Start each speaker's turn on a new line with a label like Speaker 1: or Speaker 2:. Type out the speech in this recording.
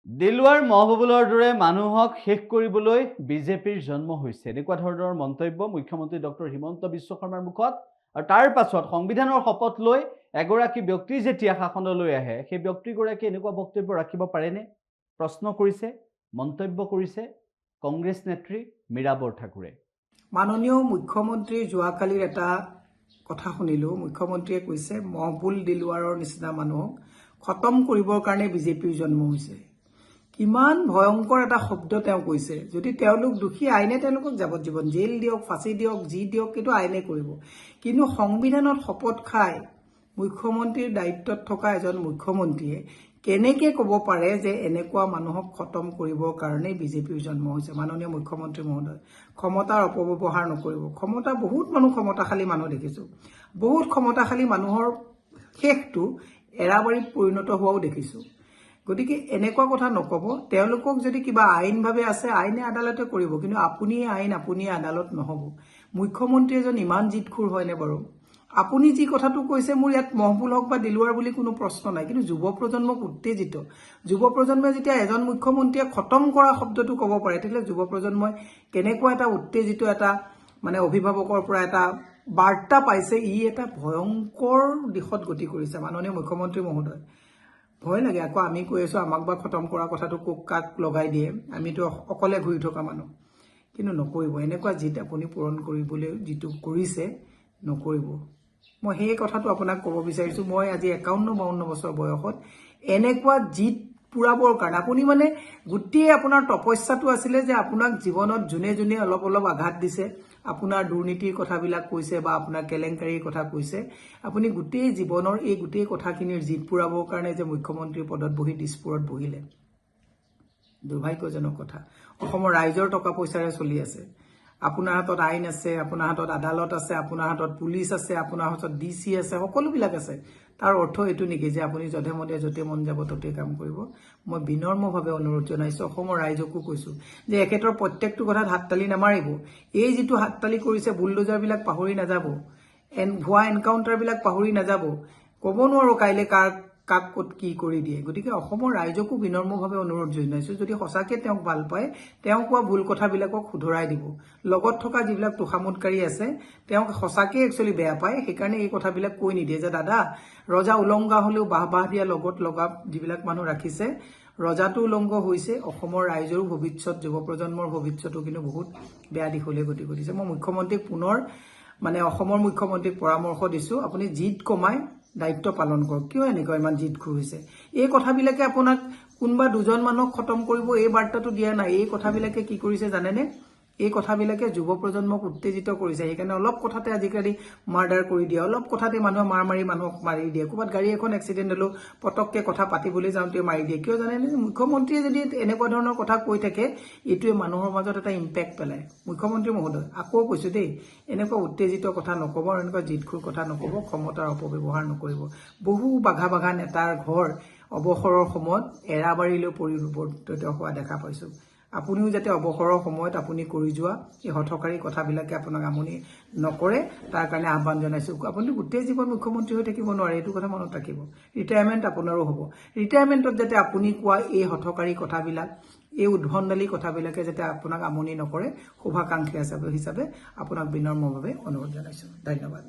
Speaker 1: দিলৱাৰ মহবুবুলৰ দৰে মানুহক শেষ কৰিবলৈ বিজেপিৰ জন্ম হৈছে এনেকুৱা ধৰণৰ মন্তব্য মুখ্যমন্ত্ৰী ডক্টৰ হিমন্ত বিশ্ব শৰ্মাৰ মুখত আৰু তাৰ পাছত সংবিধানৰ শপত লৈ এগৰাকী ব্যক্তি যেতিয়া শাসনলৈ আহে সেই ব্যক্তিগৰাকী এনেকুৱা বক্তব্য ৰাখিব পাৰেনে প্ৰশ্ন কৰিছে মন্তব্য কৰিছে কংগ্ৰেছ নেত্ৰী মীৰা বৰঠাকুৰে।
Speaker 2: মাননীয় মুখ্যমন্ত্ৰীৰ যোৱাকালিৰ এটা কথা শুনিলো। মুখ্যমন্ত্ৰীয়ে কৈছে মহবুল দিলৱাৰৰ নিচিনা মানুহক খতম কৰিবৰ কাৰণে বিজেপিৰ জন্ম হৈছে। কিমান ভয়ংকৰ এটা শব্দ তেওঁ কৈছে। যদি তেওঁলোক দোষী আইনে তেওঁলোকক যাৱজ্জীৱন জেল দিয়ক, ফাঁচি দিয়ক, যি দিয়ক, কিন্তু আইনে কৰিব। কিন্তু সংবিধানত শপত খাই মুখ্যমন্ত্ৰীৰ দায়িত্বত থকা এজন মুখ্যমন্ত্ৰীয়ে কেনেকে ক'ব পাৰে যে এনেকুৱা মানুহক খতম কৰিবৰ কাৰণে বিজেপিৰ জন্ম হৈছে। মাননীয় মুখ্যমন্ত্ৰী মহোদয়, ক্ষমতাৰ অপব্যৱহাৰ নকৰিব। ক্ষমতা বহুত মানুহ ক্ষমতাশালী মানুহ দেখিছো। বহুত ক্ষমতাশালী মানুহৰ শেষটো এৰাবাৰীত পৰিণত হোৱাও দেখিছো। গতিকে এনেকুৱা কথা নকব। তেওঁলোকক যদি কিবা আইনভাৱে আছে আইনে আদালতে কৰিব, কিন্তু আপুনিয়ে আইন আপুনিয়ে আদালত নহব। মুখ্যমন্ত্ৰী এজন ইমান জিতখোৰ হয়নে বাৰু? আপুনি যি কথাটো কৈছে, মোৰ ইয়াত মহবুল হক বা দিলৱাৰ বুলি কোনো প্ৰশ্ন নাই, কিন্তু যুৱ প্ৰজন্মক উত্তেজিত। যুৱ প্ৰজন্মই যেতিয়া এজন মুখ্যমন্ত্ৰীয়ে খতম কৰা শব্দটো ক'ব পাৰে, তেতিয়াহ'লে যুৱ প্ৰজন্মই কেনেকুৱা এটা উত্তেজিত এটা অভিভাৱকৰ পৰা এটা বাৰ্তা পাইছে, ই এটা ভয়ংকৰ দিশত গতি কৰিছে। মাননীয় মুখ্যমন্ত্ৰী মহোদয়, ভয় লাগে। আকৌ আমি কৈ আছো আমাক বা খতম কৰা কথাটো কাক লগাই দিয়ে, আমিতো অকলে ঘূৰি থকা মানুহ। কিন্তু নকৰিব এনেকুৱা জিত আপুনি পূৰণ কৰিবলৈ যিটো কৰিছে নকৰিব। মই সেই কথাটো আপোনাক ক'ব বিচাৰিছো। মই আজি 51-52 বছৰ বয়সত এনেকুৱা জিত পুৰাবৰ কাৰণে আপুনি গোটেই আপোনাৰ তপস্যাটো আছিলে যে আপোনাক জীৱনত যোনে যোনে অলপ অলপ আঘাত দিছে, আপোনাৰ দুৰ্নীতিৰ কথাবিলাক কৈছে বা আপোনাৰ কেলেংকাৰীৰ কথা কৈছে, আপুনি গোটেই জীৱনৰ এই গোটেই কথাখিনিৰ জিত পুৰাবৰ কাৰণে যে মুখ্যমন্ত্ৰীৰ পদত বহি দিছপুৰত বহিলে, দুৰ্ভাগ্যজনক কথা। অসমৰ ৰাইজৰ টকা পইচাৰে চলি আছে। আপোনাৰ হাতত আইন আছে, আপোনাৰ হাতত আদালত আছে, আপোনাৰ হাতত পুলিচ আছে, আপোনাৰ হাতত DC আছে, সকলোবিলাক আছে। তাৰ অৰ্থ এইটো নেকি যে আপুনি যধে মধে য'তে মন যাব ততে কাম কৰিব? মই বিনম্ৰভাৱে অনুৰোধ জনাইছো, অসমৰ ৰাইজকো কৈছো যে এখেতৰ প্ৰত্যেকটো কথাত হাততালি নামাৰিব। এই যিটো হাততালি কৰিছে, বুলডোজাৰবিলাক পাহৰি নাযাব, ভুৱা এনকাউণ্টাৰবিলাক পাহৰি নাযাব। ক'ব নোৱাৰো কাইলৈ কাক ক'ত কি কৰি দিয়ে। গতিকে অসমৰ ৰাইজকো বিনম্ৰভাৱে অনুৰোধ জনাইছো, যদি সঁচাকে তেওঁক ভাল পায়, তেওঁ কোৱা ভুল কথাবিলাকক শুধৰাই দিব। লগত থকা যিবিলাক তোষামোদকাৰী আছে, তেওঁক সঁচাকে একচুৱেলি বেয়া পায়, সেইকাৰণে এই কথাবিলাক কৈ নিদিয়ে যে দাদা ৰজা উলংঘা হলেও বাহ দিয়া লগত লগা যিবিলাক মানুহ ৰাখিছে, ৰজাটো উলংঘ হৈছে। অসমৰ ৰাইজৰো ভৱিষ্যত, যুৱ প্ৰজন্মৰ ভৱিষ্যতো কিন্তু বহুত বেয়া দিশলৈ গতি কৰিছে। মই মুখ্যমন্ত্ৰীক পুনৰ অসমৰ মুখ্যমন্ত্ৰীক পৰামৰ্শ দিছো, আপুনি জিদ কমাই দায়িত্ব পালন কৰক। কিয় এনেকুৱা ইমান জিদখোৰ হৈছে? এই কথাবিলাকে আপোনাক কোনোবা দুজন মানুহক খতম কৰিব এই বাৰ্তাটো দিয়া নাই। এই কথাবিলাকে কি কৰিছে জানেনে? এই কথাবিলাকে যুৱ প্ৰজন্মক উত্তেজিত কৰিছে। সেইকাৰণে অলপ কথাতে আজিকালি মাৰ্ডাৰ কৰি দিয়ে, অলপ কথাতে মানুহে মানুহক মাৰি দিয়ে। ক'ৰবাত গাড়ী এখন এক্সিডেণ্ট হলেও পটককে কথা পাতিবলৈ যাওঁতে মাৰি দিয়ে। কিয় জানেনে? মুখ্যমন্ত্ৰীয়ে যদি এনেকুৱা ধৰণৰ কথা কৈ থাকে, এইটোৱে মানুহৰ মাজত এটা ইম্পেক্ট পেলায়। মুখ্যমন্ত্ৰী মহোদয়, আকৌ কৈছো দেই, এনেকুৱা উত্তেজিত কথা নকব, এনেকুৱা জিদখোৰ কথা নকব, ক্ষমতাৰ অপব্যৱহাৰ নকৰিব। বহু বাঘা নেতাৰ ঘৰ অৱসৰৰ সময়ত এৰাবাৰীলৈ পৰিৱৰ্তিত হোৱা দেখা পাইছো। আপুনিও যাতে অৱসৰৰ সময়ত আপুনি কৰি যোৱা এই হঠকাৰী কথাবিলাকে আপোনাক আমনি নকৰে, তাৰ কাৰণে আহ্বান জনাইছো। আপুনি গোটেই জীৱন মুখ্যমন্ত্ৰী হৈ থাকিব নোৱাৰে, এইটো কথা মনত ৰাখিব। ৰিটায়াৰমেণ্ট আপোনাৰো হ'ব। ৰিটায়াৰমেণ্টত যাতে আপুনি কোৱা এই হঠকাৰী কথাবিলাক, এই উদ্ভণ্ডালী কথাবিলাকে যাতে আপোনাক আমনি নকৰে, শুভাকাংক্ষী হিচাপে আপোনাক বিনম্ৰভাৱে অনুৰোধ জনাইছো। ধন্যবাদ।